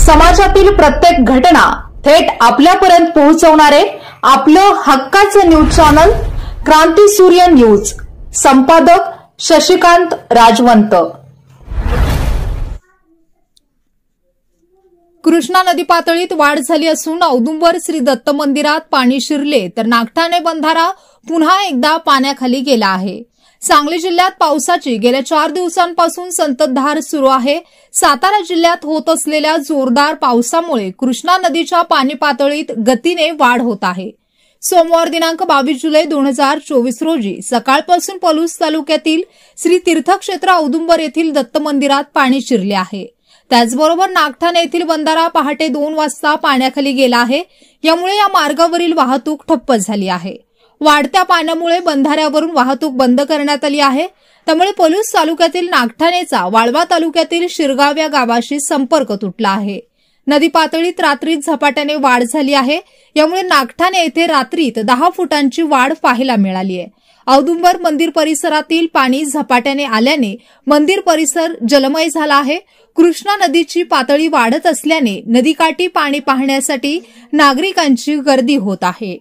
समाजातील प्रत्येक घटना थेट आपल्यापर्यंत पोहोचवणारे आपलं हक्काचं न्यूज चॅनल क्रांती सूर्य न्यूज। संपादक शशिकांत राजवंत। कृष्णा नदी पातळीत वाढ झाली असून औदुंबर श्री दत्त मंदिरात पाणी शिरले तर नागठाणे बंधारा पुन्हा एकदा पाण्याखाली गेला आहे। सांगली जिल्ह्यात पावसाची गेल्या 4 दिवसांपासून संततधार सुरू आहे। सातारा जिल्ह्यात होत असलेल्या जोरदार पावसामुळे कृष्णा नदीच्या पाणी पातळीत गतीने वाढ होत आहे। सोमवार दिनांक 22 जुलै 2024 रोजी सकाळपासून पलूस तालुक्यातील श्री तीर्थक्षेत्र औदुंबर येथील दत्त मंदिरात पाणी शिरले आहे। त्याचबरोबर नागठाणे येथील बंधारा पहाटे 2 वाजता पाण्याखाली गेला आहे। यामुळे या मार्गावरील वाहतूक ठप्प झाली आहे। वाढत्या पाण्यामुळे बंधाऱ्यावरून वाहतूक बंद करण्यात आली आहे। त्यामुळे पलूस तालुक्यातील नागठाणेचा वाळवा तालुक्यातील शिरगाव या गावाशी संपर्क तुटला आहे। नदी पातळीत रात्रीत झपाट्याने वाढ झाली आहे। यामुळे नागठाणे येथे रात्रीत 10 फुटांची वाढ पाहायला मिळाली आहे। औदुंबर मंदिर परिसरातील पाणी झपाट्याने आल्याने मंदिर परिसर जलमय झाला आहे। कृष्णा नदीची पातळी वाढत असल्याने नदीकाठी पाणी पाहण्यासाठी नागरिकांची गर्दी होत आहे।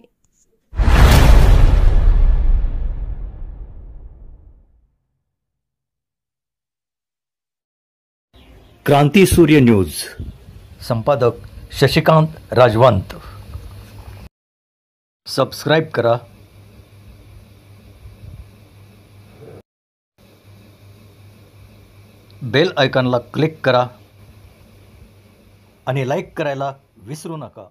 क्रांती सूर्य न्यूज। संपादक शशिकांत राजवंत। सबस्क्राइब करा, बेल आयकॉनला क्लिक करा आणि लाईक करायला विसरू नका।